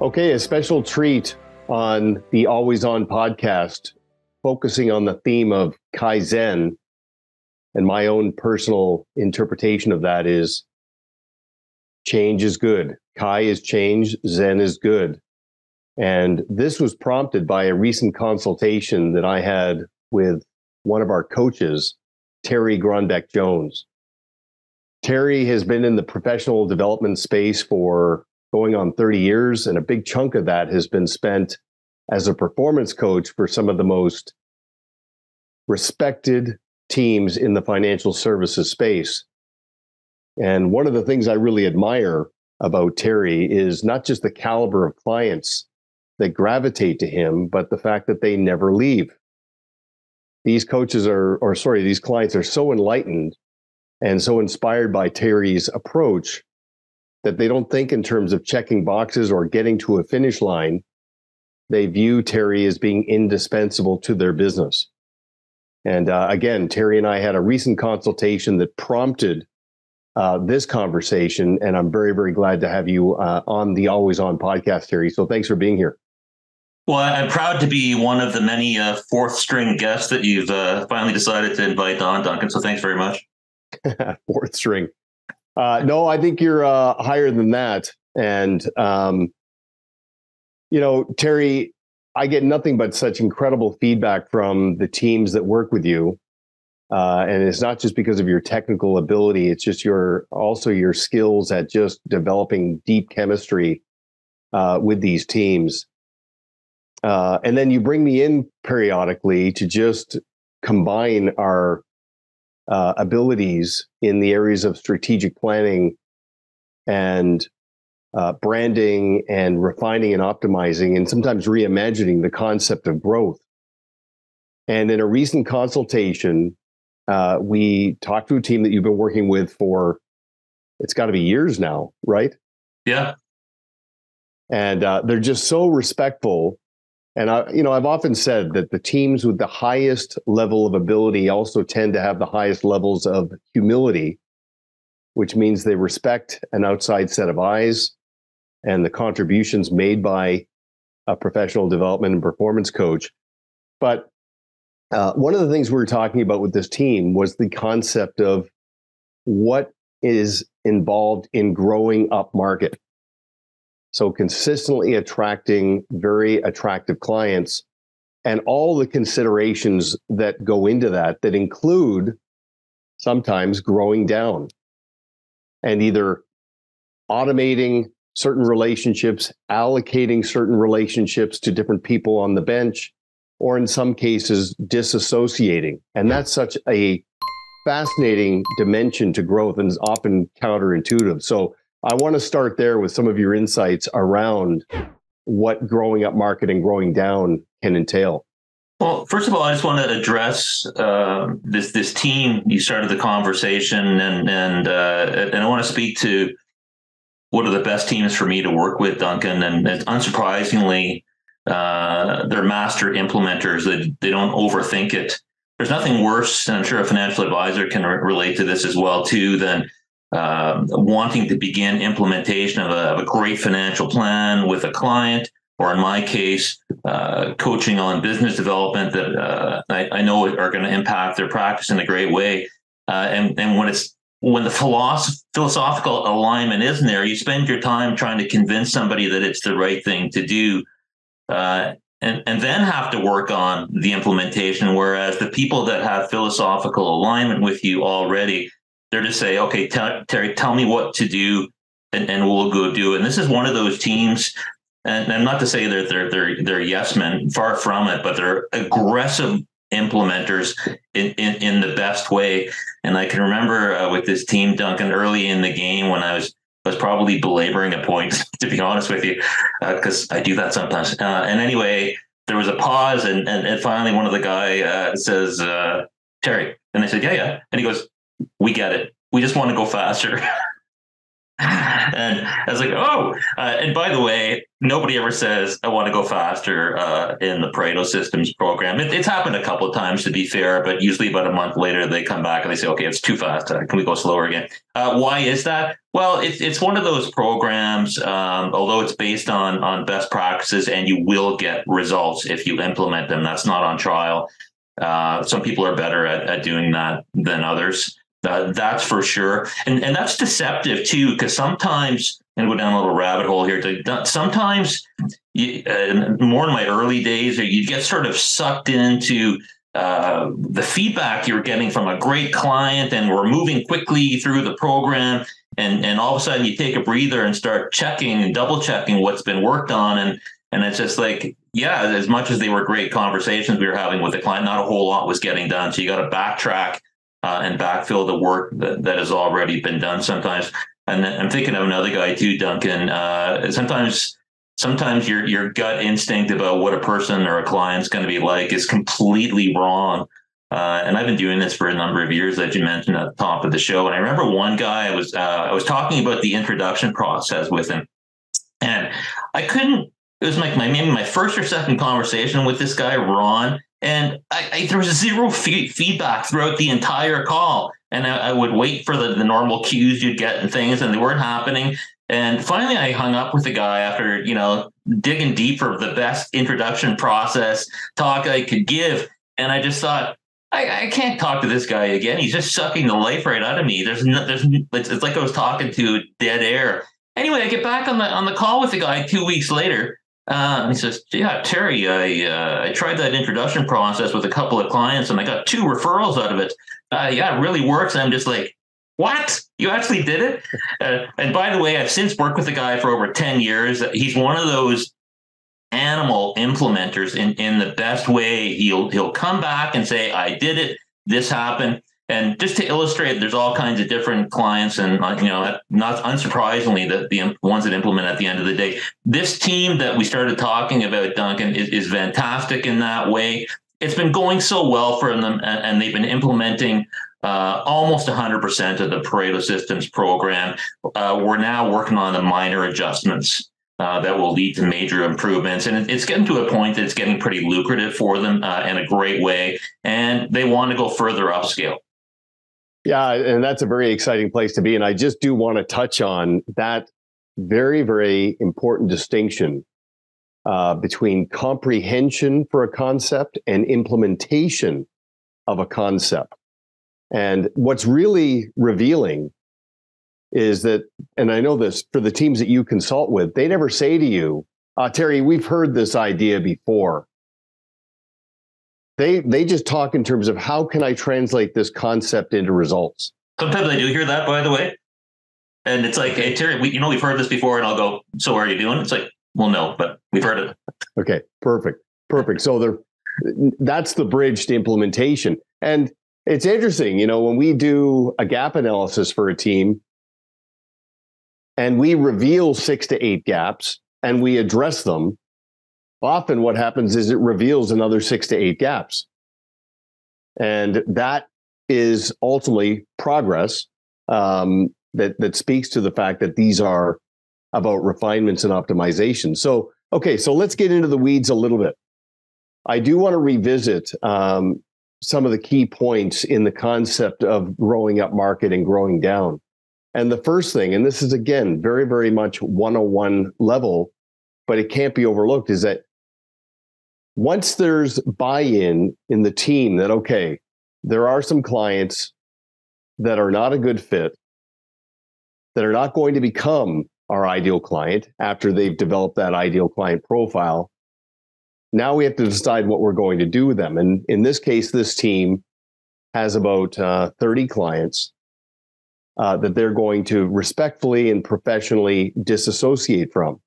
Okay, a special treat on the Always On podcast, focusing on the theme of Kaizen. And my own personal interpretation of that is change is good. Kai is change, Zen is good. And this was prompted by a recent consultation that I had with one of our coaches, Terry Gronbeck-Jones. Terry has been in the professional development space for going on 30 years, and a big chunk of that has been spent as a performance coach for some of the most respected teams in the financial services space. And one of the things I really admire about Terry is not just the caliber of clients that gravitate to him, but the fact that they never leave. These clients are so enlightened and so inspired by Terry's approach that they don't think in terms of checking boxes or getting to a finish line. They view Terry as being indispensable to their business. And again, Terry and I had a recent consultation that prompted this conversation, and I'm very, very glad to have you on the Always On podcast, Terry. So thanks for being here. Well, I'm proud to be one of the many fourth string guests that you've finally decided to invite on, Duncan. So thanks very much. Fourth string. No, I think you're higher than that. And, Terry, I get nothing but such incredible feedback from the teams that work with you. And it's not just because of your technical ability. It's just your skills at just developing deep chemistry with these teams. And then you bring me in periodically to just combine our abilities in the areas of strategic planning and branding and refining and optimizing and sometimes reimagining the concept of growth. And in a recent consultation, we talked to a team that you've been working with for, it's got to be years now, right? Yeah. And they're just so respectful. And I've often said that the teams with the highest level of ability also tend to have the highest levels of humility, which means they respect an outside set of eyes and the contributions made by a professional development and performance coach. But one of the things we were talking about with this team was the concept of what is involved in growing up market. So consistently attracting very attractive clients and all the considerations that go into that include sometimes growing down and either automating certain relationships, allocating certain relationships to different people on the bench, or in some cases, disassociating. And that's such a fascinating dimension to growth and is often counterintuitive. So I want to start there with some of your insights around what growing up market and growing down can entail. Well, first of all, I just want to address this team. You started the conversation, and I want to speak to what are the best teams for me to work with, Duncan. And unsurprisingly, they're master implementers. They don't overthink it. There's nothing worse, and I'm sure a financial advisor can relate to this as well too, than wanting to begin implementation of a great financial plan with a client, or in my case, coaching on business development that I know are going to impact their practice in a great way. And when the philosophical alignment isn't there, you spend your time trying to convince somebody that it's the right thing to do, and then have to work on the implementation. Whereas the people that have philosophical alignment with you already, they're to say, okay, Terry, tell me what to do, and we'll go do it. And this is one of those teams, and not to say that they're yes men, far from it, but they're aggressive implementers in the best way. And I can remember with this team, Duncan, early in the game when I was probably belaboring a point, to be honest with you, because I do that sometimes. And anyway, there was a pause, and finally one of the guy says, Terry, and I said, yeah. And he goes, we get it. We just want to go faster. And I was like, oh, and by the way, nobody ever says, I want to go faster in the Pareto Systems program. It's happened a couple of times, to be fair, but usually about a month later, they come back and they say, okay, it's too fast. Can we go slower again? Why is that? Well, it's one of those programs, although it's based on best practices and you will get results if you implement them. That's not on trial. Some people are better at doing that than others. That's for sure. And that's deceptive too, because sometimes, and go down a little rabbit hole here, sometimes more in my early days, you get sort of sucked into the feedback you're getting from a great client, and we're moving quickly through the program. And all of a sudden you take a breather and start checking and double checking what's been worked on. And it's just like, yeah, as much as they were great conversations we were having with the client, not a whole lot was getting done. So you got to backtrack and backfill the work that has already been done sometimes. And I'm thinking of another guy too, Duncan. Sometimes your gut instinct about what a person or a client's going to be like is completely wrong. And I've been doing this for a number of years, as you mentioned at the top of the show. And I remember one guy, I was talking about the introduction process with him, and I couldn't. It was like maybe my first or second conversation with this guy, Ron. And there was zero feedback throughout the entire call. And I would wait for the normal cues you'd get and things, and they weren't happening. And finally, I hung up with the guy after, digging deep for the best introduction process talk I could give. And I just thought, I can't talk to this guy again. He's just sucking the life right out of me. It's like I was talking to dead air. Anyway, I get back on the call with the guy 2 weeks later. He says, yeah, Terry, I tried that introduction process with a couple of clients and I got 2 referrals out of it. Yeah, it really works. And I'm just like, what? You actually did it? And by the way, I've since worked with the guy for over 10 years. He's one of those animal implementers in the best way. He'll come back and say, I did it. This happened. And just to illustrate, there's all kinds of different clients, and not unsurprisingly, the ones that implement at the end of the day. This team that we started talking about, Duncan, is fantastic in that way. It's been going so well for them, and they've been implementing almost 100% of the Pareto Systems program. We're now working on the minor adjustments that will lead to major improvements. And it's getting to a point that it's getting pretty lucrative for them in a great way, and they want to go further upscale. Yeah, and that's a very exciting place to be. And I just do want to touch on that very, very important distinction between comprehension for a concept and implementation of a concept. And what's really revealing is that, and I know this for the teams that you consult with, they never say to you, Terry, we've heard this idea before. They just talk in terms of how can I translate this concept into results. Sometimes I do hear that, by the way. And it's like, hey, Terry, we've heard this before. And I'll go, so are you doing it? It's like, well, no, but we've heard it. Okay, perfect. So that's the bridge to implementation. And it's interesting, when we do a gap analysis for a team and we reveal 6 to 8 gaps and we address them, often what happens is it reveals another 6 to 8 gaps. And that is ultimately progress that speaks to the fact that these are about refinements and optimization. So let's get into the weeds a little bit. I do want to revisit some of the key points in the concept of growing up market and growing down. And the first thing, and this is again, very, very much 101 level, but it can't be overlooked, is that once there's buy-in in the team that, okay, there are some clients that are not a good fit, that are not going to become our ideal client after they've developed that ideal client profile, now we have to decide what we're going to do with them. And in this case, this team has about 30 clients that they're going to respectfully and professionally disassociate from.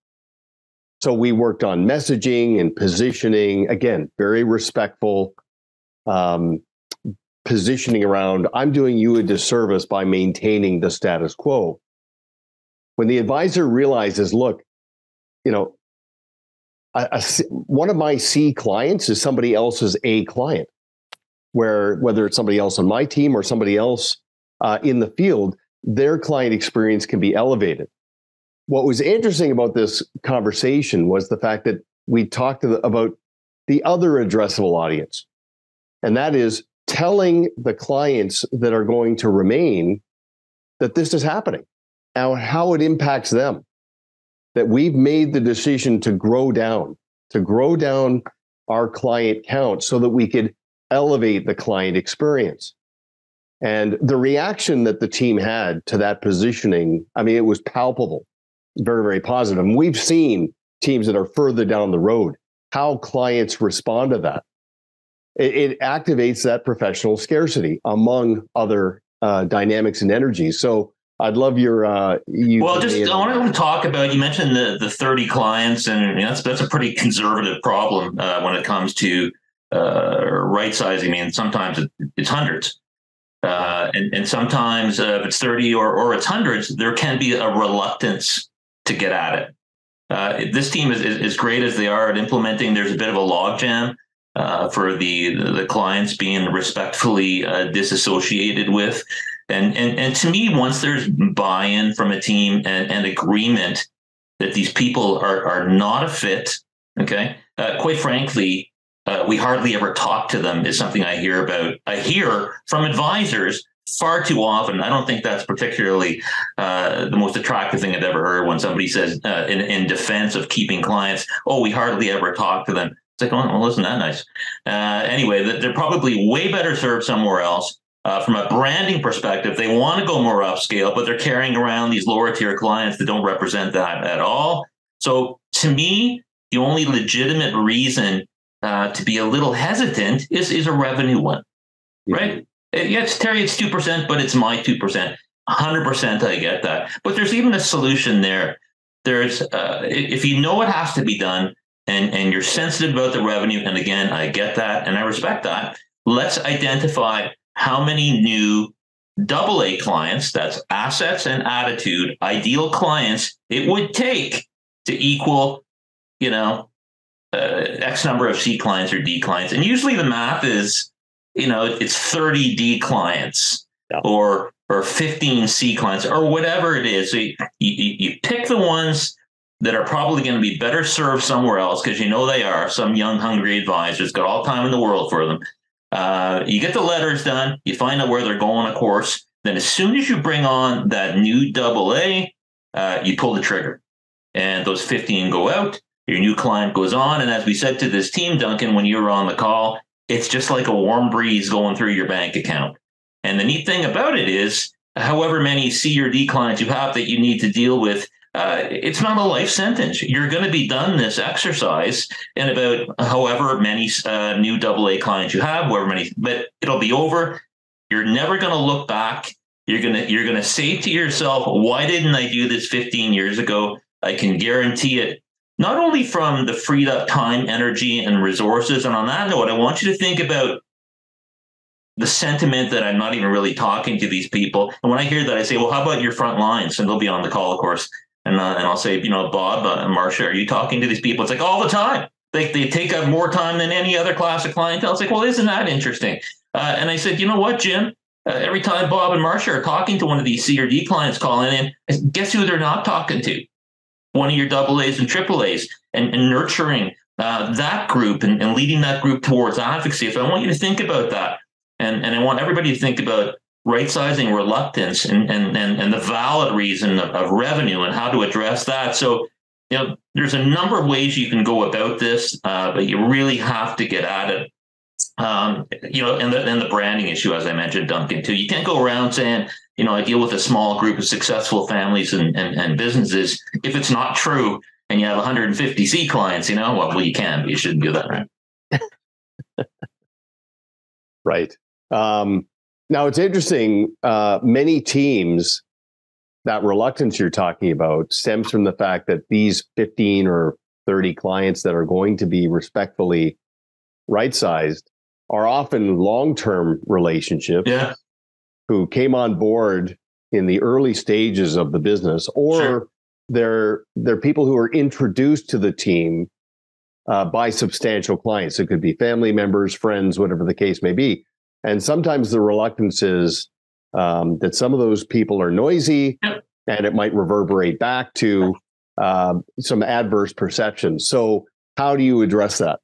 So we worked on messaging and positioning, again, very respectful positioning around, I'm doing you a disservice by maintaining the status quo. When the advisor realizes, look, one of my C clients is somebody else's A client, whether it's somebody else on my team or somebody else in the field, their client experience can be elevated. What was interesting about this conversation was the fact that we talked about the other addressable audience, and that is telling the clients that are going to remain that this is happening, how it impacts them, that we've made the decision to grow down our client count so that we could elevate the client experience. And the reaction that the team had to that positioning, I mean, it was palpable, very, very positive. And we've seen teams that are further down the road, how clients respond to that. It activates that professional scarcity among other dynamics and energies. So I'd love your I wanted to talk about, you mentioned the 30 clients, and that's a pretty conservative problem when it comes to right sizing. I mean, sometimes it's hundreds. And sometimes if it's 30 or it's hundreds, there can be a reluctance to get at it. This team is as great as they are at implementing. There's a bit of a logjam for the clients being respectfully disassociated with. And to me, once there's buy-in from a team and agreement that these people are not a fit, okay, quite frankly, we hardly ever talk to them is something I hear about. I hear from advisors far too often. I don't think that's particularly the most attractive thing I've ever heard when somebody says in defense of keeping clients, oh, we hardly ever talk to them. It's like, oh, well, isn't that nice? Anyway, they're probably way better served somewhere else. From a branding perspective, they want to go more upscale, but they're carrying around these lower tier clients that don't represent that at all. So to me, the only legitimate reason to be a little hesitant is a revenue one, right? Yes, Terry, it's 2%, but it's my 2%. 100% I get that. But there's even a solution there. There's if you know it has to be done and you're sensitive about the revenue, and again, I get that and I respect that, let's identify how many new AA clients, that's assets and attitude, ideal clients, it would take to equal, X number of C clients or D clients. And usually the math is, it's 30 D clients or 15 C clients or whatever it is. So you pick the ones that are probably going to be better served somewhere else because they are. Some young, hungry advisors got all time in the world for them. You get the letters done. You find out where they're going, of course. Then as soon as you bring on that new AA, you pull the trigger. And those 15 go out. Your new client goes on. And as we said to this team, Duncan, when you were on the call, it's just like a warm breeze going through your bank account. And the neat thing about it is, however many C or D clients you have that you need to deal with, it's not a life sentence. You're going to be done this exercise in about however many new AA clients you have, but it'll be over. You're never going to look back. You're going to say to yourself, why didn't I do this 15 years ago? I can guarantee it. Not only from the freed up time, energy, and resources. And on that note, I want you to think about the sentiment that I'm not even really talking to these people. And when I hear that, I say, well, how about your front lines? And they'll be on the call, of course. And I'll say, Bob and Marcia, are you talking to these people? It's like all the time. They take up more time than any other class of clientele. It's like, well, isn't that interesting? And I said, you know what, Jim? Every time Bob and Marcia are talking to one of these C or D clients calling in, guess who they're not talking to? One of your AA's and AAA's and nurturing that group and leading that group towards advocacy. So I want you to think about that. And I want everybody to think about right-sizing reluctance and the valid reason of revenue and how to address that. So, there's a number of ways you can go about this, but you really have to get at it. And the branding issue, as I mentioned, Duncan, too. You can't go around saying, I deal with a small group of successful families and businesses. If it's not true and you have 150 C clients, well, you can, but you shouldn't do that, right? Right. Now, it's interesting. Many teams, that reluctance you're talking about stems from the fact that these 15 or 30 clients that are going to be respectfully right-sized are often long-term relationships who came on board in the early stages of the business, or they're people who are introduced to the team by substantial clients. It could be family members, friends, whatever the case may be. And sometimes the reluctance is, that some of those people are noisy, Yep. and it might reverberate back to some adverse perceptions. So how do you address that?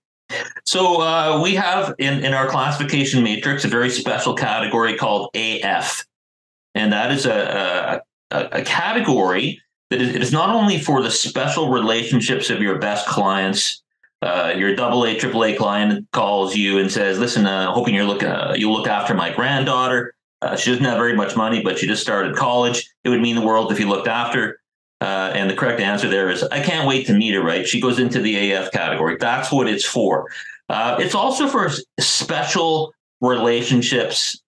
So we have in our classification matrix a very special category called AF, and that is a category that is not only for the special relationships of your best clients. Your AA, AAA client calls you and says, "Listen, hoping you'll look after my granddaughter. She doesn't have very much money, but she just started college. It would mean the world if you looked after her." And the correct answer there is, "I can't wait to meet her." Right? She goes into the AF category. That's what it's for. It's also for special relationships,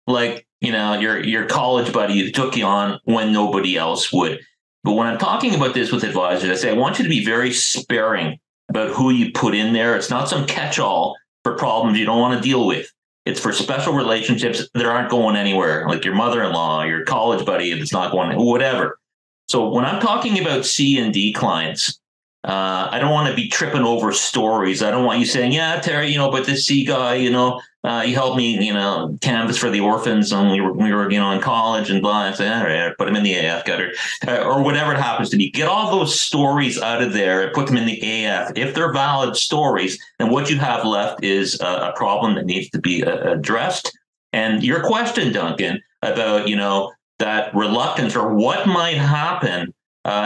like your college buddy who took you on when nobody else would. But when I'm talking about this with advisors, I say I want you to be very sparing about who you put in there. It's not some catch-all for problems you don't want to deal with. It's for special relationships that aren't going anywhere, like your mother-in-law, your college buddy that's not going, whatever. So when I'm talking about C and D clients, I don't want to be tripping over stories. I don't want you saying, "Yeah, Terry, but this C guy, he helped me, canvas for the orphans when we were in college and blah." And say, "All right, put him in the AF gutter," or whatever it happens to be. Get all those stories out of there and put them in the AF. If they're valid stories, then what you have left is a problem that needs to be addressed. And your question, Duncan, about that reluctance or what might happen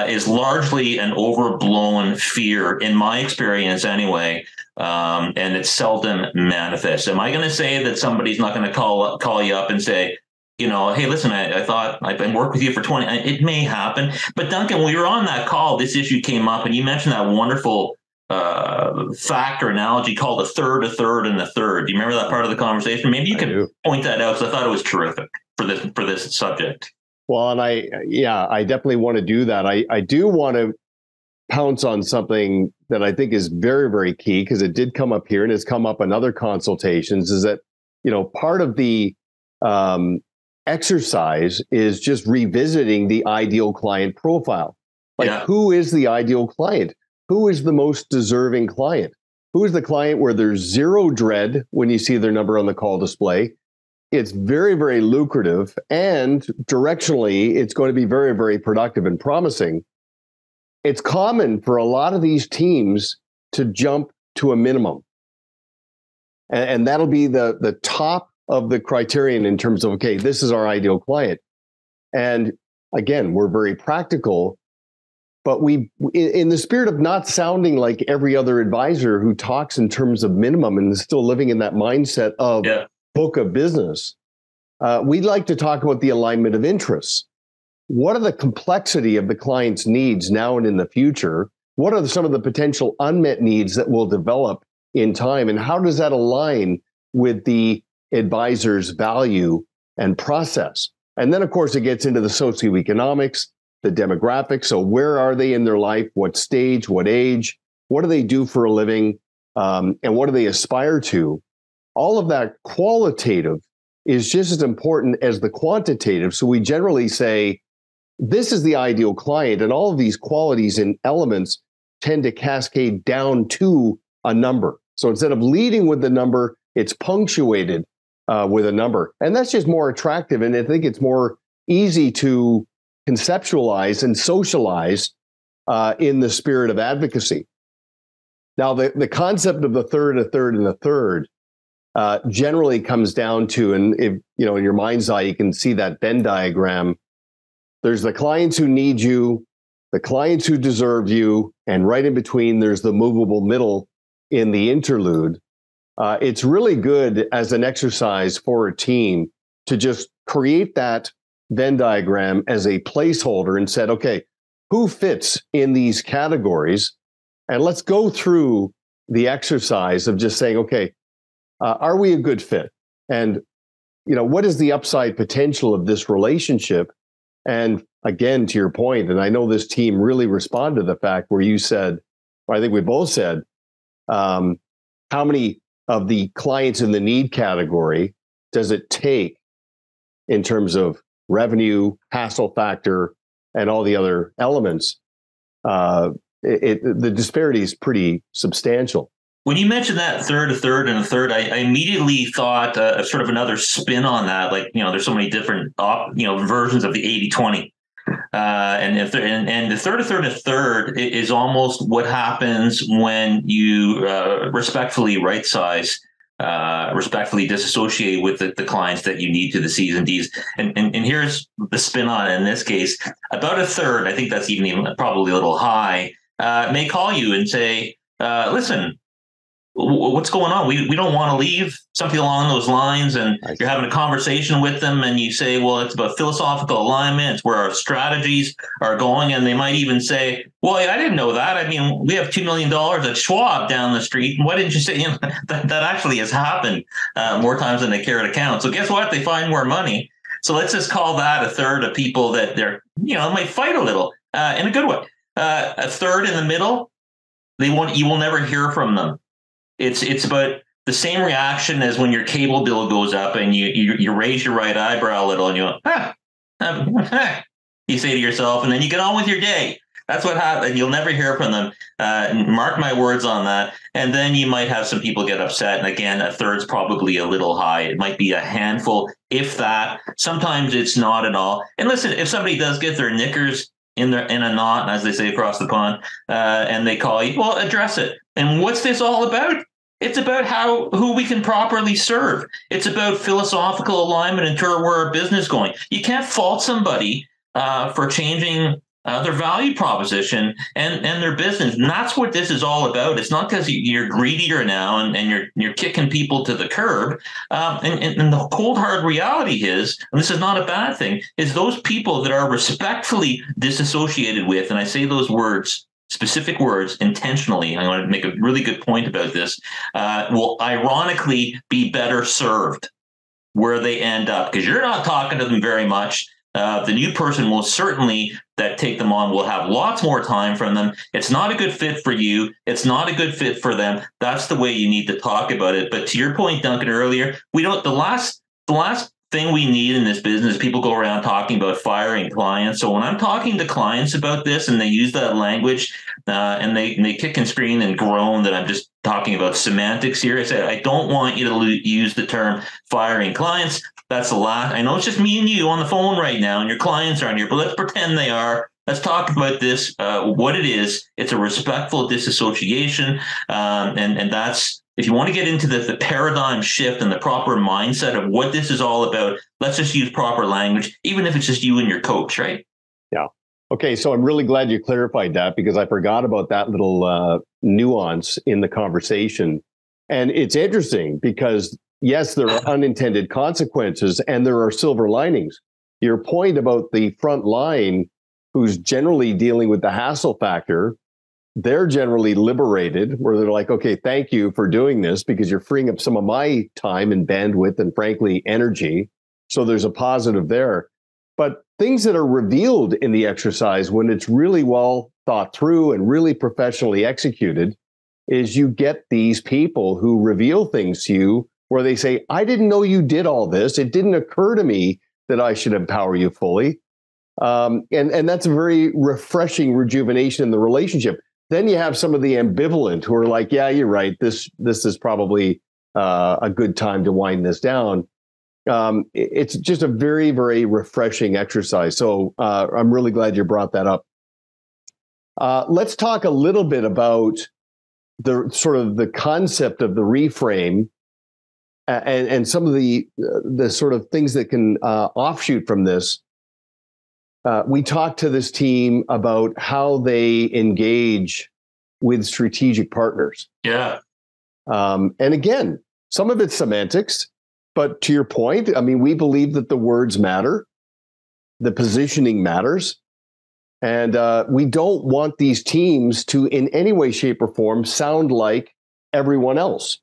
is largely an overblown fear, in my experience anyway, and it's seldom manifests. Am I going to say that somebody's not going to call you up and say, "Hey, listen, I thought I've been working with you for 20." It may happen. But Duncan, when we were on that call, this issue came up, and you mentioned that wonderful fact or analogy called a third, and a third. Do you remember that part of the conversation? Maybe you could point that out, because I thought it was terrific for this subject. Well, and I definitely want to do that. I do want to pounce on something that I think is very, very key, because it did come up here and has come up in other consultations, is that, part of the exercise is just revisiting the ideal client profile. Who is the ideal client? Who is the most deserving client? Who is the client where there's zero dread when you see their number on the call display? It's very, very lucrative, and directionally, it's going to be very, very productive and promising. It's common for a lot of these teams to jump to a minimum. And that'll be the top of the criterion in terms of, okay, this is our ideal client. And again, we're very practical, but we, in the spirit of not sounding like every other advisor who talks in terms of minimum and is still living in that mindset of book of business, we'd like to talk about the alignment of interests. What are the complexity of the client's needs now and in the future? What are some of the potential unmet needs that will develop in time? And how does that align with the advisor's value and process? And then, of course, it gets into the socioeconomics, the demographics. So where are they in their life? What stage, what age? What do they do for a living? And what do they aspire to? All of that qualitative is just as important as the quantitative. So we generally say, this is the ideal client, and all of these qualities and elements tend to cascade down to a number. So instead of leading with the number, it's punctuated with a number. And that's just more attractive. And I think it's more easy to conceptualize and socialize in the spirit of advocacy. Now, the concept of the third, a third, and a third generally comes down to, and if, in your mind's eye, you can see that Venn diagram. There's the clients who need you, the clients who deserve you, and right in between, there's the movable middle in the interlude. It's really good as an exercise for a team to just create that Venn diagram as a placeholder and said, okay, who fits in these categories? And let's go through the exercise of just saying, okay, are we a good fit? And, what is the upside potential of this relationship? And again, to your point, and I know this team really responded to the fact where you said, or I think we both said, how many of the clients in the need category does it take in terms of revenue, hassle factor, and all the other elements? The disparity is pretty substantial. When you mentioned that a third, and a third, I immediately thought of sort of another spin on that. Like, there's so many different, versions of the 80-20. And the third, a third is almost what happens when you respectfully right size, respectfully disassociate with the clients that you need to the C's and D's. And here's the spin on it in this case. About a third, I think that's even probably a little high, may call you and say, listen, what's going on? We don't want to leave, something along those lines. And you're having a conversation with them and you say, well, it's about philosophical alignment. It's where our strategies are going. And they might even say, well, I didn't know that. I mean, we have $2 million at Schwab down the street. Why didn't you say, that actually has happened more times than they care to count. So guess what? They find more money. So let's just call that a third of people that they're, might fight a little in a good way. A third in the middle, you will never hear from them. It's about the same reaction as when your cable bill goes up and you raise your right eyebrow a little and you go, you say to yourself, and then you get on with your day. That's what happened. You'll never hear from them. Mark my words on that. And then you might have some people get upset. And again, a third's probably a little high. It might be a handful, if that. Sometimes it's not at all. And listen, if somebody does get their knickers in a knot, as they say across the pond, and they call you, well, address it. And what's this all about? It's about who we can properly serve. It's about philosophical alignment and where our business is going. You can't fault somebody for changing their value proposition and their business. And that's what this is all about. It's not because you're greedier now and you're kicking people to the curb. And the cold hard reality is, and this is not a bad thing, is those people that are respectfully disassociated with, and I say those words, specific words intentionally, I want to make a really good point about this, will ironically be better served where they end up, because you're not talking to them very much. The new person will certainly that take them on will have lots more time from them. It's not a good fit for you. It's not a good fit for them. That's the way you need to talk about it. But to your point, Duncan, earlier, the last thing we need in this business, people go around talking about firing clients. So when I'm talking to clients about this and they use that language and they kick and scream and groan that I'm just talking about semantics here, I say, I don't want you to use the term firing clients. That's a lot. I know it's just me and you on the phone right now and your clients aren't here, but let's pretend they are. Let's talk about this, what it is. It's a respectful disassociation. And that's, if you want to get into the paradigm shift and the proper mindset of what this is all about, let's just use proper language, even if it's just you and your coach, right? Yeah. Okay. So I'm really glad you clarified that, because I forgot about that little nuance in the conversation. And it's interesting because, yes, there are unintended consequences and there are silver linings. Your point about the front line, who's generally dealing with the hassle factor, they're generally liberated, where they're like, okay, thank you for doing this because you're freeing up some of my time and bandwidth and, frankly, energy. So there's a positive there. But things that are revealed in the exercise, when it's really well thought through and really professionally executed, is you get these people who reveal things to you where they say, I didn't know you did all this. It didn't occur to me that I should empower you fully. And that's a very refreshing rejuvenation in the relationship. Then you have some of the ambivalent who are like, yeah, you're right. This is probably a good time to wind this down. It's just a very, very refreshing exercise. So I'm really glad you brought that up. Let's talk a little bit about the sort of the concept of the reframe and some of the sort of things that can offshoot from this. We talked to this team about how they engage with strategic partners. Yeah. And again, some of it's semantics, but to your point, I mean, we believe that the words matter, the positioning matters, and we don't want these teams to, in any way, shape, or form, sound like everyone else.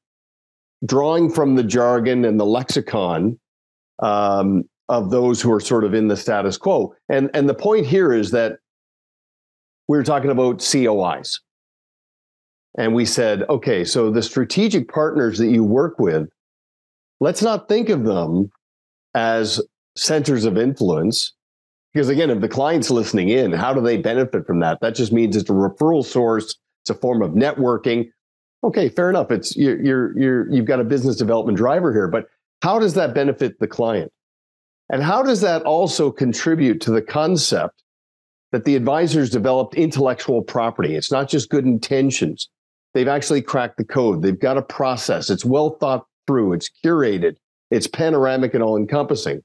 Drawing from the jargon and the lexicon of those who are sort of in the status quo. And the point here is that we're talking about COIs. And we said, okay, so the strategic partners that you work with, let's not think of them as centers of influence. Because again, if the client's listening in, how do they benefit from that? That just means it's a referral source. It's a form of networking. Okay, fair enough. It's you've got a business development driver here, but how does that benefit the client? And how does that also contribute to the concept that the advisors developed intellectual property? It's not just good intentions. They've actually cracked the code. They've got a process. It's well thought through. It's curated. It's panoramic and all encompassing.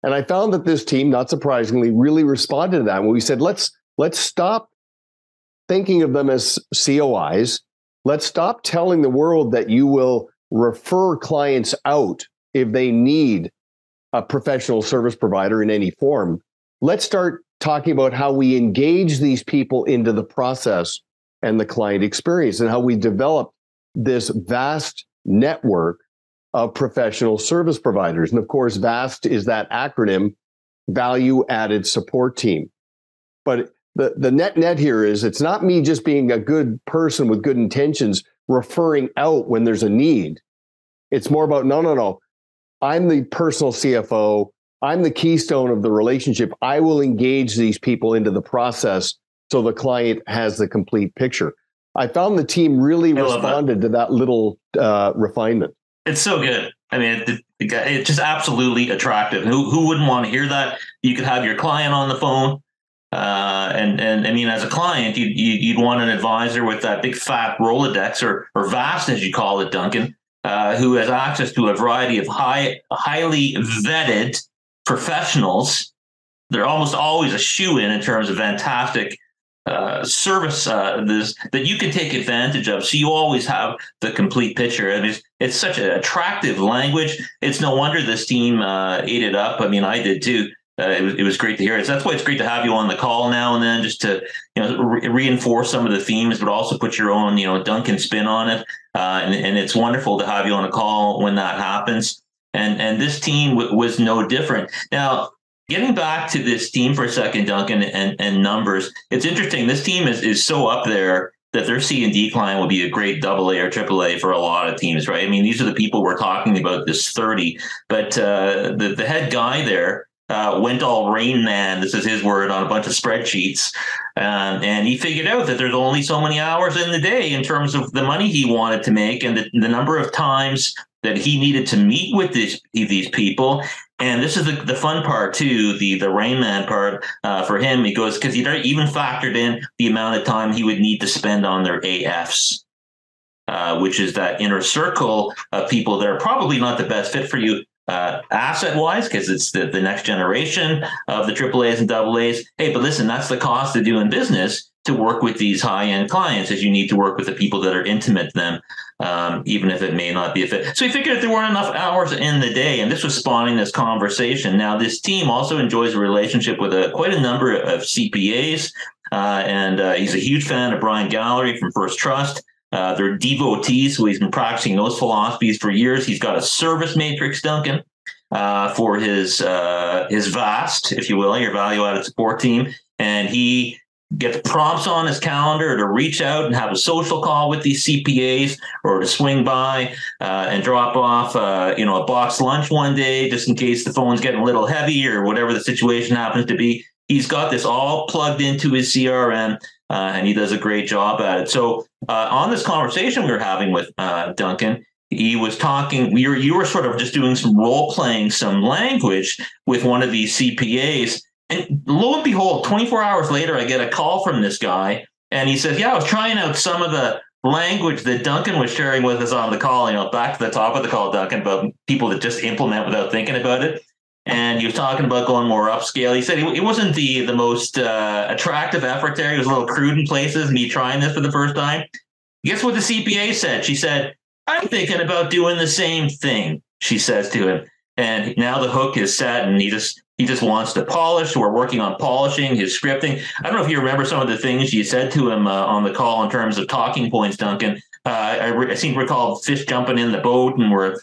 And I found that this team, not surprisingly, really responded to that when we said, let's stop thinking of them as COIs. Let's stop telling the world that you will refer clients out if they need a professional service provider in any form. Let's start talking about how we engage these people into the process and the client experience, and how we develop this vast network of professional service providers. And of course, VAST is that acronym, Value Added Support Team. But the net here is, it's not me just being a good person with good intentions referring out when there's a need. It's more about, no. I'm the personal CFO. I'm the keystone of the relationship. I will engage these people into the process so the client has the complete picture. I found the team really responded to that little refinement. It's so good. I mean, it's just absolutely attractive. Who wouldn't want to hear that? You could have your client on the phone. And I mean, as a client, you'd want an advisor with that big fat Rolodex or VAST, as you call it, Duncan, who has access to a variety of highly vetted professionals. They're almost always a shoe-in in terms of fantastic service that you can take advantage of. So you always have the complete picture. I mean, it's such an attractive language. It's no wonder this team ate it up. I mean, I did too. It was great to hear it. So that's why it's great to have you on the call now and then, just to reinforce some of the themes, but also put your own Duncan spin on it. And it's wonderful to have you on a call when that happens. And this team was no different. Now, getting back to this team for a second, Duncan, and numbers, it's interesting. This team is so up there that their C&D client will be a great AA or AAA for a lot of teams, right? I mean, these are the people we're talking about, this 30. But the head guy there went all Rain Man, this is his word, on a bunch of spreadsheets. And he figured out that there's only so many hours in the day in terms of the money he wanted to make and the number of times that he needed to meet with these people. And this is the fun part too, the Rain Man part for him. He goes, because he even factored in the amount of time he would need to spend on their AFs, which is that inner circle of people that are probably not the best fit for you asset-wise, because it's the next generation of the AAAs and AAs. Hey, but listen, that's the cost of doing business, to work with these high-end clients, as you need to work with the people that are intimate to them, even if it may not be a fit. So he figured if there weren't enough hours in the day, and this was spawning this conversation. Now, this team also enjoys a relationship with quite a number of CPAs, and he's a huge fan of Brian Gallery from First Trust. They're devotees, so he's been practicing those philosophies for years. He's got a service matrix, Duncan, for his VAST, if you will, your value-added support team, and he gets prompts on his calendar to reach out and have a social call with these CPAs, or to swing by and drop off, a box lunch one day, just in case the phone's getting a little heavy or whatever the situation happens to be. He's got this all plugged into his CRM, and he does a great job at it. So on this conversation we were having with Duncan, he was talking, you were sort of just doing some role playing, some language with one of these CPAs. And lo and behold, 24 hours later, I get a call from this guy, and he says, I was trying out some of the language that Duncan was sharing with us on the call, back to the top of the call, Duncan, about people that just implement without thinking about it. And he was talking about going more upscale. He said it wasn't the most attractive effort there. He was a little crude in places, me trying this for the first time. Guess what the CPA said? She said, I'm thinking about doing the same thing, she says to him. And now the hook is set, and he just wants to polish. So we're working on polishing his scripting. I don't know if you remember some of the things you said to him on the call in terms of talking points, Duncan. I seem to recall fish jumping in the boat, and we're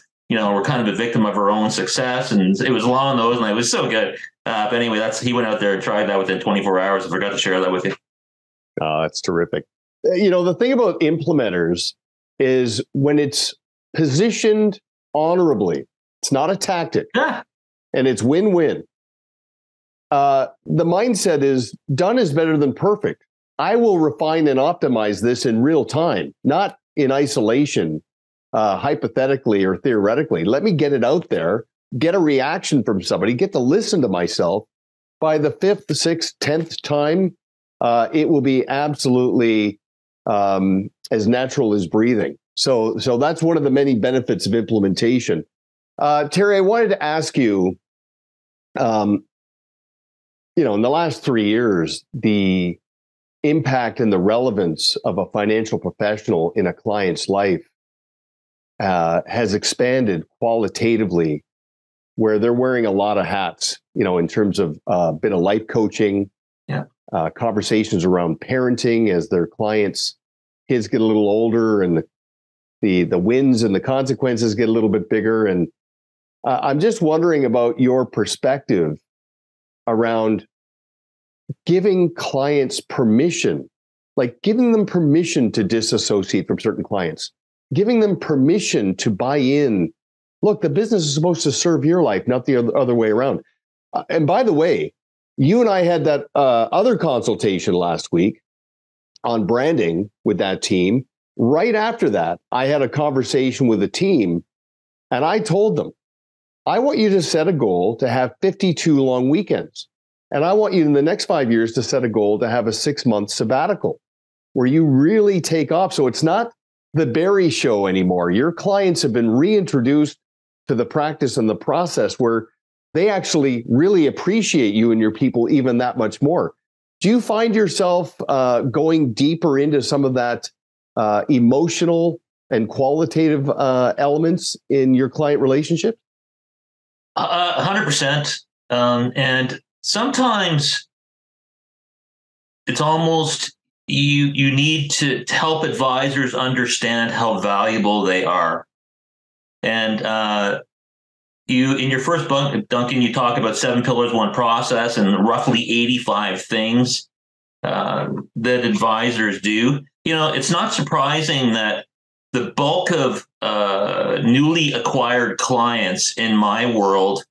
kind of a victim of our own success. And it was along those, and it was so good. But anyway, he went out there and tried that within 24 hours. I forgot to share that with you. Oh, that's terrific. The thing about implementers is when it's positioned honorably, it's not a tactic, and it's win-win. The mindset is done is better than perfect. I will refine and optimize this in real time, not in isolation, hypothetically or theoretically. Let me get it out there, get a reaction from somebody, get to listen to myself. By the 5th, 6th, 10th time, it will be absolutely as natural as breathing. So that's one of the many benefits of implementation. Terry, I wanted to ask you, in the last 3 years, the impact and the relevance of a financial professional in a client's life has expanded qualitatively, where they're wearing a lot of hats, in terms of a bit of life coaching, conversations around parenting as their clients' kids get a little older and the wins and the consequences get a little bit bigger. And I'm just wondering about your perspective around giving clients permission, like giving them permission to disassociate from certain clients, giving them permission to buy in. Look, the business is supposed to serve your life, not the other way around. And by the way, you and I had that other consultation last week on branding with that team. Right after that, I had a conversation with the team, and I told them, I want you to set a goal to have 52 long weekends. And I want you in the next 5 years to set a goal to have a 6-month sabbatical where you really take off. So it's not the Barry show anymore. Your clients have been reintroduced to the practice and the process where they actually really appreciate you and your people even that much more. Do you find yourself going deeper into some of that emotional and qualitative elements in your client relationship? 100%. And sometimes it's almost you need to help advisors understand how valuable they are. And you, in your first book, Duncan, you talk about 7 pillars, 1 process, and roughly 85 things that advisors do. It's not surprising that the bulk of newly acquired clients in my world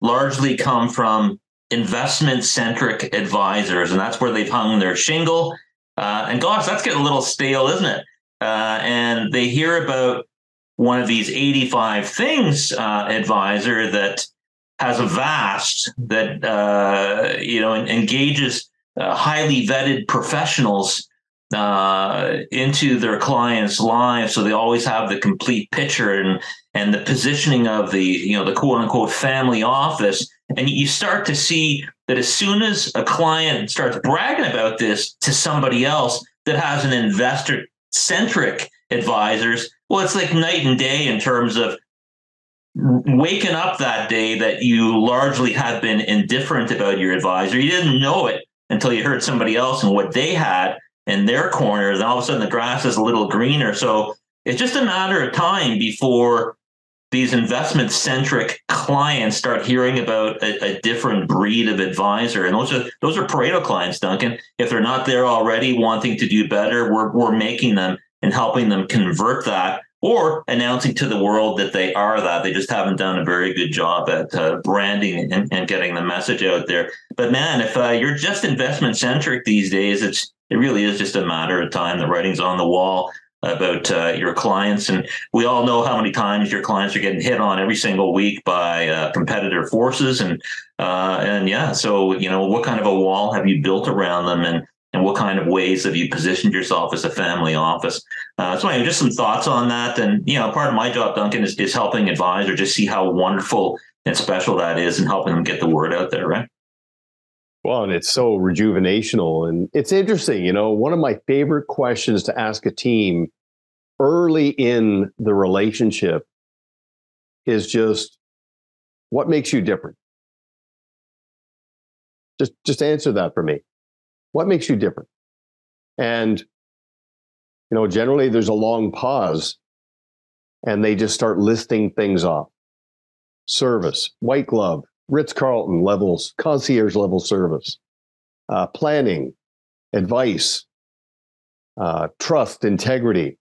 largely come from investment-centric advisors, and that's where they've hung their shingle. And gosh, that's getting a little stale, isn't it? And they hear about one of these 85 things advisor that has a vast, that engages highly vetted professionals into their clients' lives, so they always have the complete picture and the positioning of the quote unquote family office. And you start to see that as soon as a client starts bragging about this to somebody else that has an investor centric advisors, well, it's like night and day in terms of waking up that day that you largely have been indifferent about your advisor. You didn't know it until you heard somebody else and what they had in their corner. Then all of a sudden the grass is a little greener. So it's just a matter of time before these investment-centric clients start hearing about a different breed of advisor. And those are Pareto clients, Duncan. If they're not there already wanting to do better, we're making them and helping them convert that, or announcing to the world that they are that. They just haven't done a very good job at branding and getting the message out there. But man, if you're just investment-centric these days, it really is just a matter of time. The writing's on the wall about your clients. And we all know how many times your clients are getting hit on every single week by competitor forces. And yeah, so, what kind of a wall have you built around them? And what kind of ways have you positioned yourself as a family office? So anyway, just some thoughts on that. And, part of my job, Duncan, is helping advisors just see how wonderful and special that is and helping them get the word out there, right? Well, and it's so rejuvenational. And it's interesting, one of my favorite questions to ask a team early in the relationship is just, what makes you different? Just answer that for me. What makes you different? And, generally there's a long pause and they just start listing things off. Service, white glove, Ritz-Carlton levels, concierge level service, planning, advice, trust, integrity.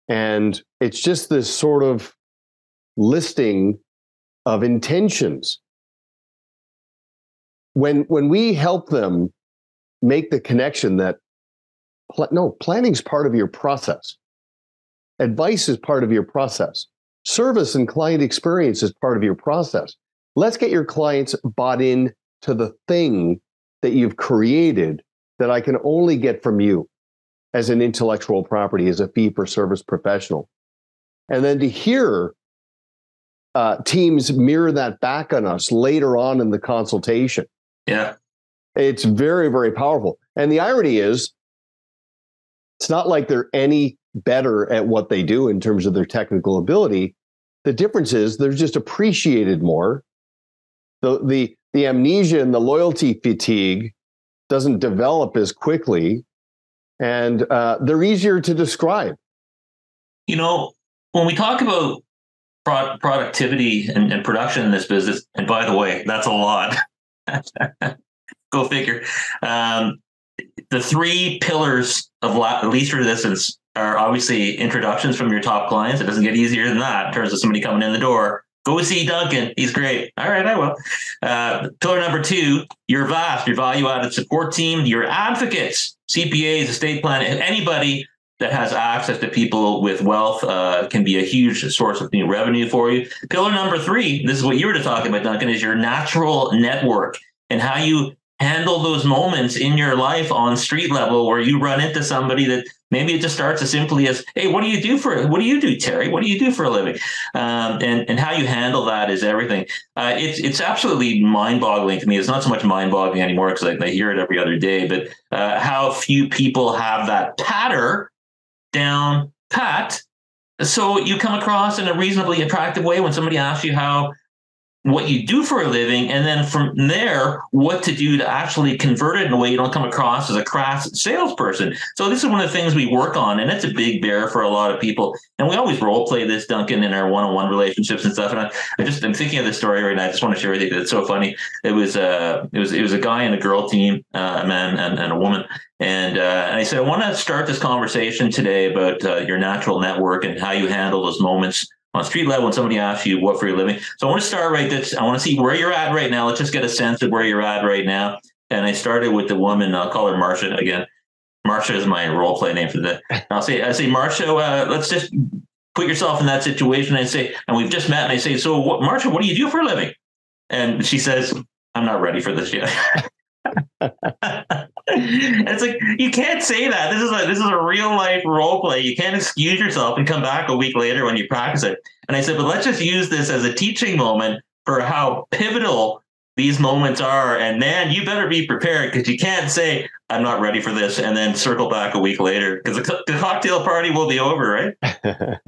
And it's just this sort of listing of intentions. When we help them make the connection that, planning's part of your process. Advice is part of your process. Service and client experience is part of your process. Let's get your clients bought in to the thing that you've created that I can only get from you as an intellectual property, as a fee-for-service professional. And then to hear teams mirror that back on us later on in the consultation. Yeah. It's very, very powerful. And the irony is, it's not like they're any better at what they do in terms of their technical ability. The difference is they're just appreciated more. The amnesia and the loyalty fatigue doesn't develop as quickly, and they're easier to describe. You know, when we talk about productivity and production in this business, and by the way, that's a lot. Go figure. The three pillars of least resistance are obviously introductions from your top clients. It doesn't get easier than that in terms of somebody coming in the door. Go see Duncan. He's great. All right, I will. Pillar number two, your VAST, your value-added support team, your advocates, CPAs, estate planning, anybody that has access to people with wealth can be a huge source of new revenue for you. Pillar number three, this is what you were to talk about, Duncan, is your natural network and how you handle those moments in your life on street level where you run into somebody that maybe it just starts as simply as, hey, what do you do, Terry? What do you do for a living? And how you handle that is everything. It's absolutely mind-boggling to me. It's not so much mind-boggling anymore because I hear it every other day, but how few people have that patter down pat. So you come across in a reasonably attractive way when somebody asks you what you do for a living, and then from there, what to do to actually convert it in a way you don't come across as a crass salesperson. So this is one of the things we work on, and it's a big bear for a lot of people. And we always role play this, Duncan, in our one-on-one relationships and stuff. And I'm thinking of this story right now. I just want to share with you. It's so funny. It was a guy and a girl team, a man and a woman. And I said, I want to start this conversation today about your natural network and how you handle those moments on street level when somebody asks you what for your living. So I want to start I want to see where you're at right now. Let's just get a sense of where you're at right now. And I started with the woman. I'll call her Marcia again. Marcia is my role play name for the. I say, Marcia, let's just put yourself in that situation. And I say, and we've just met. And I say, so Marcia, what do you do for a living? And she says, I'm not ready for this yet. It's like, you can't say that. This is a real life role play. You can't excuse yourself and come back a week later when you practice it. And I said, but let's just use this as a teaching moment for how pivotal these moments are. And man, you better be prepared, because you can't say, I'm not ready for this, and then circle back a week later, because the cocktail party will be over, right?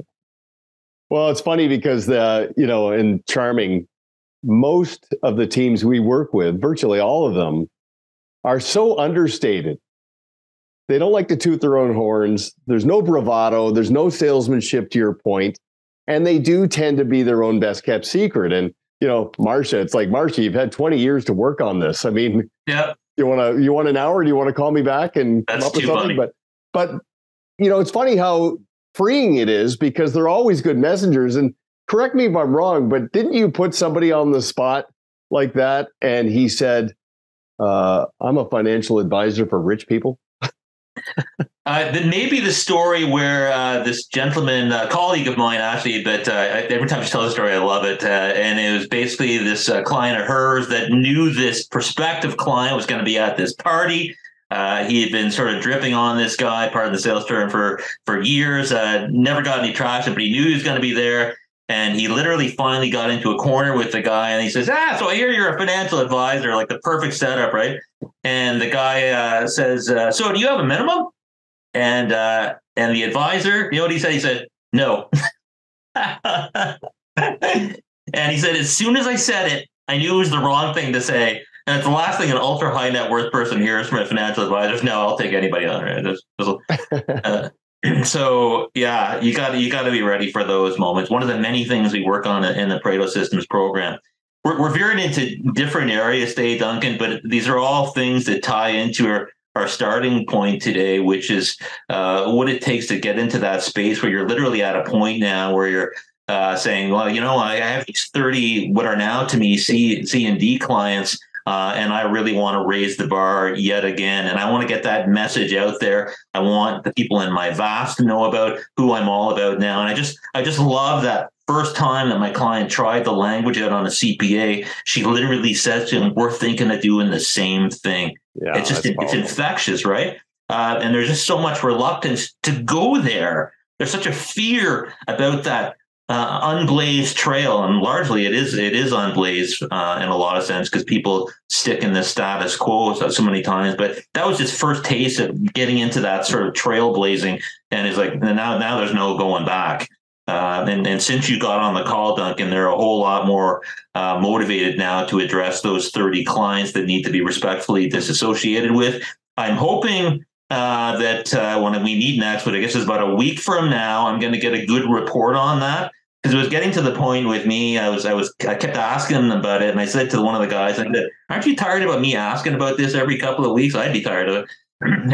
Well, it's funny because in Charming, most of the teams we work with, virtually all of them, are so understated. They don't like to toot their own horns. There's no bravado. There's no salesmanship, to your point. And they do tend to be their own best kept secret. And, Marcia, it's like, Marcia, you've had 20 years to work on this. I mean, yeah. You want an hour? Do you want to call me back and That's come up with too something? funny. But it's funny how freeing it is, because they're always good messengers. And correct me if I'm wrong, but didn't you put somebody on the spot like that? And he said, I'm a financial advisor for rich people. Maybe the story where this gentleman, a colleague of mine, actually, but every time she tells the story, I love it. And it was basically this client of hers that knew this prospective client was going to be at this party. He had been sort of dripping on this guy, part of the sales term, for years. Never got any traction, but he knew he was going to be there. And he literally finally got into a corner with the guy, and he says, so I hear you're a financial advisor, like the perfect setup, right? And the guy says, so do you have a minimum? And the advisor, you know what he said? He said, no. And he said, as soon as I said it, I knew it was the wrong thing to say. And it's the last thing an ultra high net worth person hears from a financial advisor. No, I'll take anybody on it. So yeah, you got to be ready for those moments. One of the many things we work on in the Pareto Systems program, we're veering into different areas today, Duncan, but these are all things that tie into our starting point today, which is what it takes to get into that space where you're literally at a point now where you're saying, well, I have these 30 what are now to me C and D clients. And I really want to raise the bar yet again. And I want to get that message out there. I want the people in my VAS to know about who I'm all about now. And I just love that first time that my client tried the language out on a CPA, she literally says to him, we're thinking of doing the same thing. Yeah, it's infectious, right? And there's just so much reluctance to go there. There's such a fear about that unblazed trail, and largely it is unblazed in a lot of sense because people stick in the status quo so many times. But that was his first taste of getting into that sort of trailblazing, and it's like now there's no going back. And since you got on the call, Duncan, they're a whole lot more motivated now to address those 30 clients that need to be respectfully disassociated with. I'm hoping that when we meet next, but I guess it's about a week from now, I'm going to get a good report on that. Because it was getting to the point with me, I kept asking about it, and I said to one of the guys, I said, "Aren't you tired about me asking about this every couple of weeks? I'd be tired of it."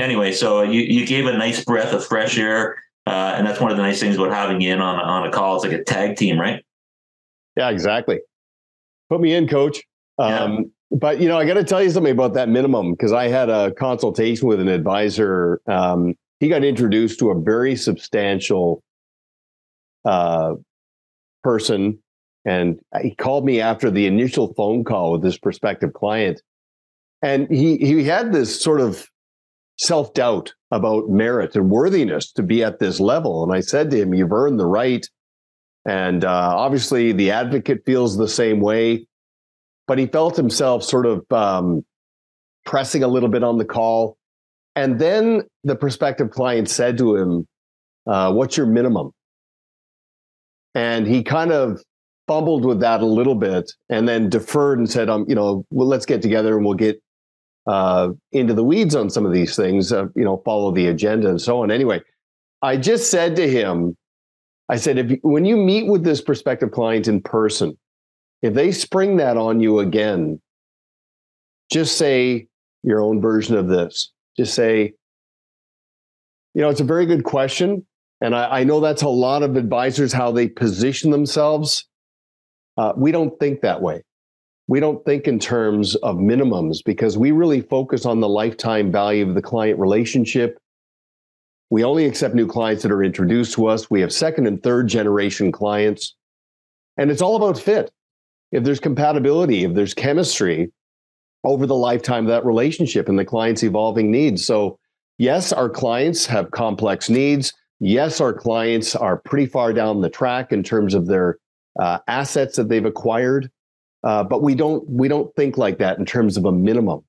Anyway, so you gave a nice breath of fresh air, and that's one of the nice things about having you in on a call. It's like a tag team, right? Yeah, exactly. Put me in, coach. Yeah. But I got to tell you something about that minimum, because I had a consultation with an advisor. He got introduced to a very substantial person, and he called me after the initial phone call with this prospective client, and he had this sort of self-doubt about merit and worthiness to be at this level. And I said to him, "You've earned the right." And obviously the advocate feels the same way, but he felt himself sort of pressing a little bit on the call. And then the prospective client said to him, "What's your minimum?" And he kind of fumbled with that a little bit, and then deferred and said, well, let's get together and we'll get into the weeds on some of these things, follow the agenda and so on." Anyway, I just said to him, I said, when you meet with this prospective client in person, if they spring that on you again, just say your own version of this. Just say, it's a very good question. And I know that's a lot of advisors, how they position themselves. We don't think that way. We don't think in terms of minimums, because we really focus on the lifetime value of the client relationship. We only accept new clients that are introduced to us. We have second and third generation clients. And it's all about fit. If there's compatibility, if there's chemistry over the lifetime of that relationship and the client's evolving needs. So yes, our clients have complex needs. Yes, our clients are pretty far down the track in terms of their assets that they've acquired, but we don't think like that in terms of a minimum.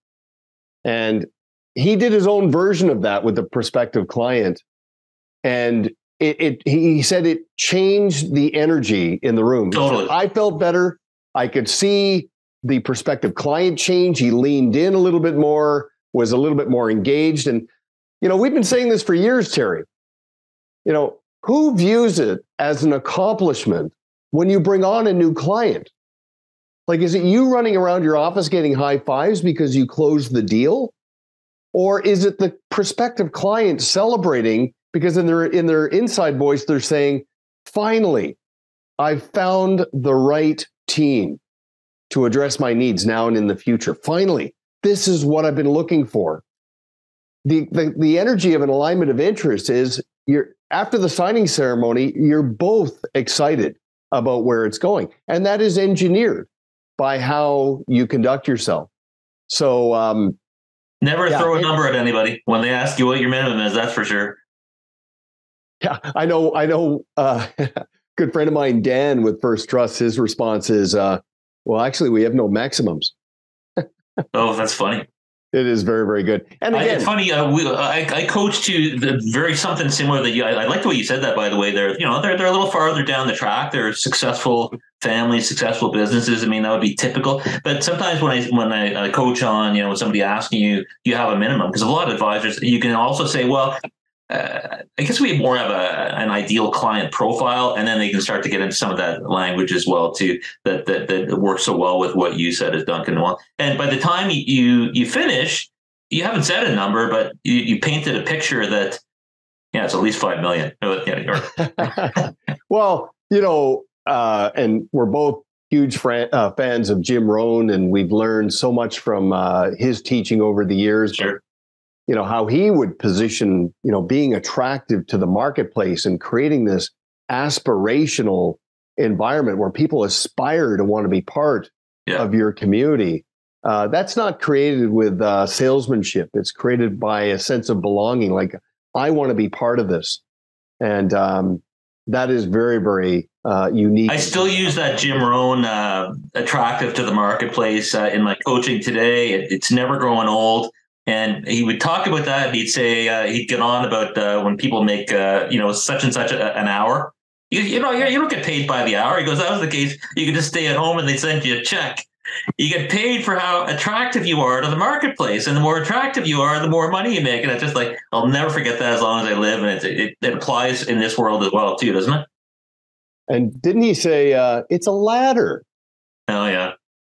And he did his own version of that with the prospective client, and he said it changed the energy in the room. Totally. I felt better. I could see the prospective client change. He leaned in a little bit more, was a little bit more engaged, and we've been saying this for years, Terry. Who views it as an accomplishment when you bring on a new client? Like, is it you running around your office getting high fives because you closed the deal? Or is it the prospective client celebrating because in their inside voice, they're saying, "Finally, I've found the right team to address my needs now and in the future. Finally, this is what I've been looking for." The energy of an alignment of interest is after the signing ceremony, you're both excited about where it's going. And that is engineered by how you conduct yourself. So never throw a number at anybody when they ask you what your minimum is, that's for sure. Yeah, I know. Good friend of mine, Dan with First Trust, his response is, well, actually, we have no maximums. Oh, that's funny. It is very, very good. And again, it's funny. I coached you very something similar that I like the way you said that. By the way, they're a little farther down the track. They're successful families, successful businesses. I mean, that would be typical. But sometimes when I coach on, when somebody asking you have a minimum, because a lot of advisors, you can also say, well, I guess we more have an ideal client profile, and then they can start to get into some of that language as well too. That works so well with what you said, as Duncan. Well, and by the time you finish, you haven't said a number, but you painted a picture that it's at least 5 million. Well, and we're both huge fans of Jim Rohn, and we've learned so much from his teaching over the years. Sure. But, how he would position, being attractive to the marketplace and creating this aspirational environment where people aspire to want to be part of your community. That's not created with salesmanship. It's created by a sense of belonging. Like, I want to be part of this. And that is very, very unique. I still use that Jim Rohn attractive to the marketplace in my coaching today. It's never growing old. And he would talk about that. He'd say, he'd get on about when people make, such and such an hour. You don't get paid by the hour. He goes, that was the case. You could just stay at home and they send you a check. You get paid for how attractive you are to the marketplace. And the more attractive you are, the more money you make. And it's just like, I'll never forget that as long as I live. And it applies in this world as well, too, doesn't it? And didn't he say, it's a ladder? Oh, yeah.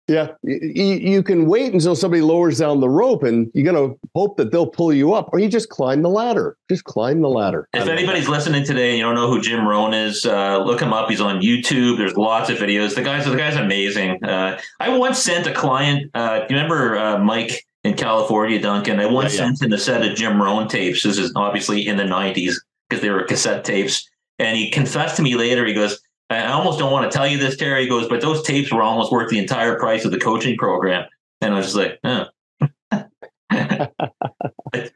Yeah. You can wait until somebody lowers down the rope and you're going to hope that they'll pull you up, or you just climb the ladder. Just climb the ladder. If anybody's listening today and you don't know who Jim Rohn is, look him up. He's on YouTube. There's lots of videos. The guy's amazing. I once sent a client, do you remember Mike in California, Duncan? I once sent him a set of Jim Rohn tapes. This is obviously in the 90s because they were cassette tapes. And he confessed to me later, he goes, I almost don't want to tell you this, Terry. He goes, but those tapes were almost worth the entire price of the coaching program. And I was just like, I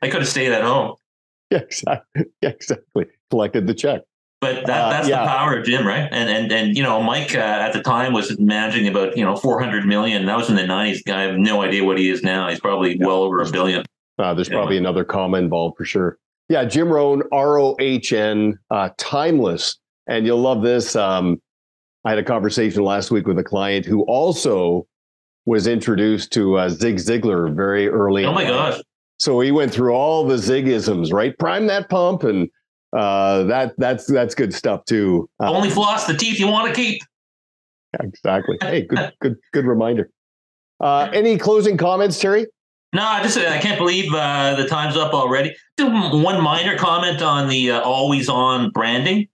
could have stayed at home. Yeah, exactly. Collected the check. But that's the power of Jim, right? And Mike at the time was managing about 400 million. That was in the 90s. I have no idea what he is now. He's probably well over $1 billion. There's probably another comma involved for sure. Yeah, Jim Rohn, ROHN, timeless. And you'll love this. I had a conversation last week with a client who also was introduced to Zig Ziglar very early. Oh my gosh. So he went through all the Zig-isms, right? Prime that pump. And that's good stuff too. Only floss the teeth you want to keep. Yeah, exactly. Hey, good reminder. Any closing comments, Terry? No, I can't believe the time's up already. One minor comment on the always on branding.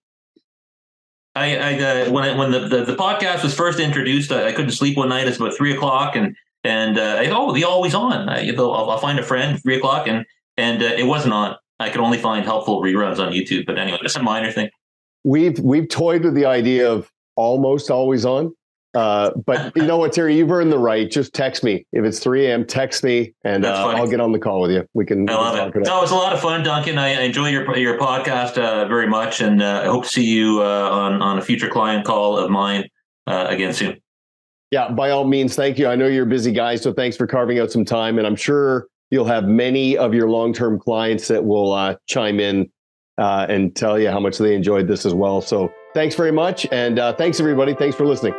When the podcast was first introduced, I couldn't sleep one night. It's about 3:00, and I thought, the always on. I'll find a friend 3:00, and it wasn't on. I could only find helpful reruns on YouTube. But anyway, just a minor thing. We've toyed with the idea of almost always on. But you know what, Terry, you've earned the right. Just text me. If it's 3 a.m., text me and I'll get on the call with you. I love it. No, it was a lot of fun, Duncan. I enjoy your podcast very much, and I hope to see you on a future client call of mine again soon. Yeah, by all means, thank you. I know you're a busy guy, so thanks for carving out some time. And I'm sure you'll have many of your long-term clients that will chime in and tell you how much they enjoyed this as well. So thanks very much. And thanks, everybody. Thanks for listening.